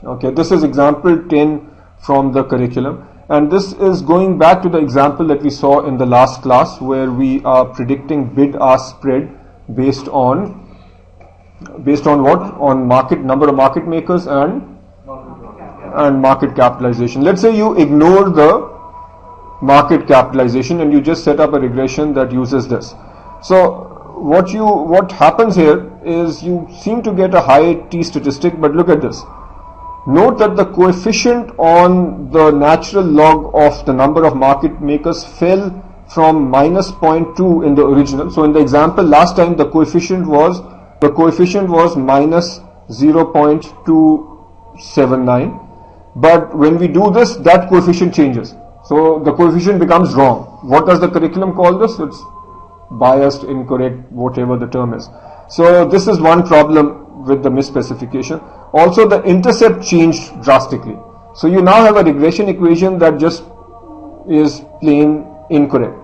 Okay, this is example 10 from the curriculum, and this is going back to the example that we saw in the last class where we are predicting bid-ask spread based on what? On number of market makers and market capitalization. Let's say you ignore the market capitalization and you just set up a regression that uses this. So what happens here is you seem to get a high t statistic, but look at this. Note that the coefficient on the natural log of the number of market makers fell from minus 0.2 in the original. So in the example last time, the coefficient was minus 0.279. But when we do this, that coefficient changes. So the coefficient becomes wrong. What does the curriculum call this? It's biased, incorrect, whatever the term is. So this is one problem with the misspecification. Also, the intercept changed drastically. So you now have a regression equation that just is plain incorrect.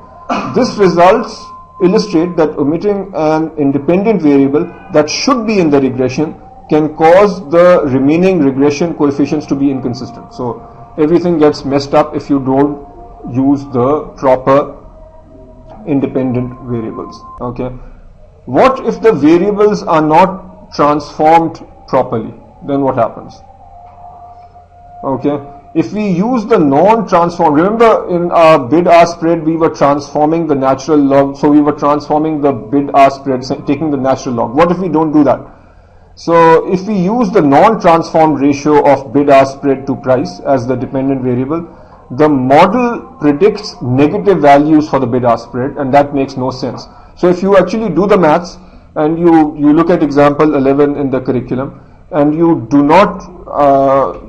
This results illustrate that omitting an independent variable that should be in the regression can cause the remaining regression coefficients to be inconsistent. So everything gets messed up if you don't use the proper independent variables. Okay. What if the variables are not transformed properly? Then what happens? Okay. If we use the non-transform, remember in our bid-ask spread we were transforming the natural log, so we were transforming the bid-ask spread, taking the natural log. What if we don't do that? So if we use the non-transformed ratio of bid-ask spread to price as the dependent variable, the model predicts negative values for the bid-ask spread, and that makes no sense. So if you actually do the maths and you look at example 11 in the curriculum and you do not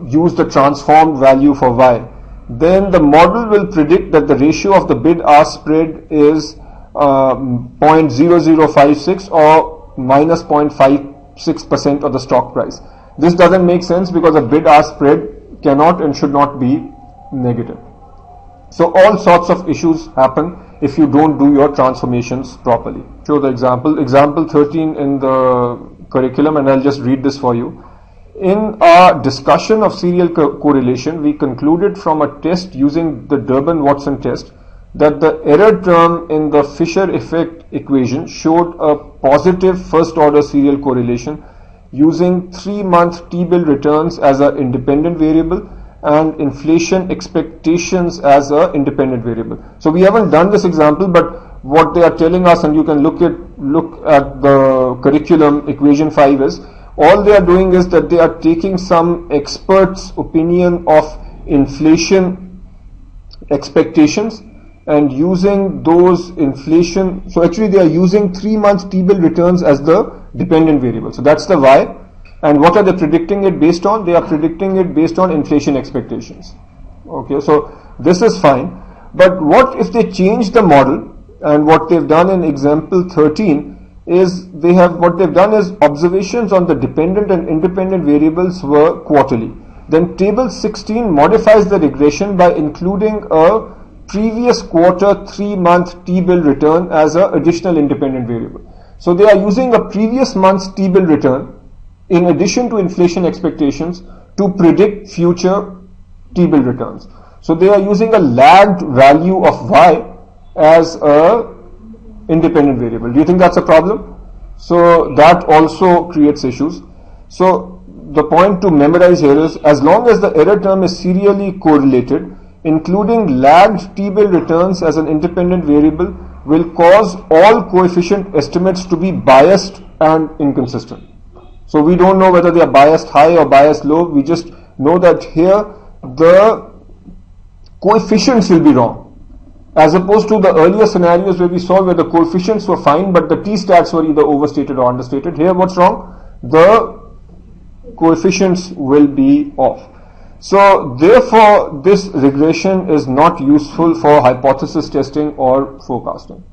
use the transformed value for y, then the model will predict that the ratio of the bid-ask spread is 0.0056 or minus 0.56% of the stock price. This doesn't make sense because a bid-ask spread cannot and should not be negative. So all sorts of issues happen if you don't do your transformations properly. Show the example 13 in the curriculum, and I'll just read this for you. In our discussion of serial correlation, we concluded from a test using the Durbin-Watson test that the error term in the Fisher effect equation showed a positive first order serial correlation using 3-month T-bill returns as an independent variable and inflation expectations as an independent variable. So we haven't done this example, but what they are telling us, and you can look at the curriculum equation 5 is, all they are doing is that they are taking some expert's opinion of inflation expectations and using those inflation, so actually they are using 3 months T-bill returns as the dependent variable. So that's the y. And what are they predicting it based on? They are predicting it based on inflation expectations. Okay, so this is fine. But what if they change the model? And what they've done in example 13 is what they've done is observations on the dependent and independent variables were quarterly. Then table 16 modifies the regression by including a previous quarter 3-month T-bill return as an additional independent variable. So they are using a previous month's T-bill return in addition to inflation expectations to predict future T-bill returns. So they are using a lagged value of y as a independent variable. Do you think that's a problem? So that also creates issues. So the point to memorize here is, as long as the error term is serially correlated, including lagged T-bill returns as an independent variable will cause all coefficient estimates to be biased and inconsistent. So we don't know whether they are biased high or biased low. We just know that here the coefficients will be wrong, as opposed to the earlier scenarios where we saw where the coefficients were fine but the t-stats were either overstated or understated. Here what's wrong? The coefficients will be off. So therefore this regression is not useful for hypothesis testing or forecasting.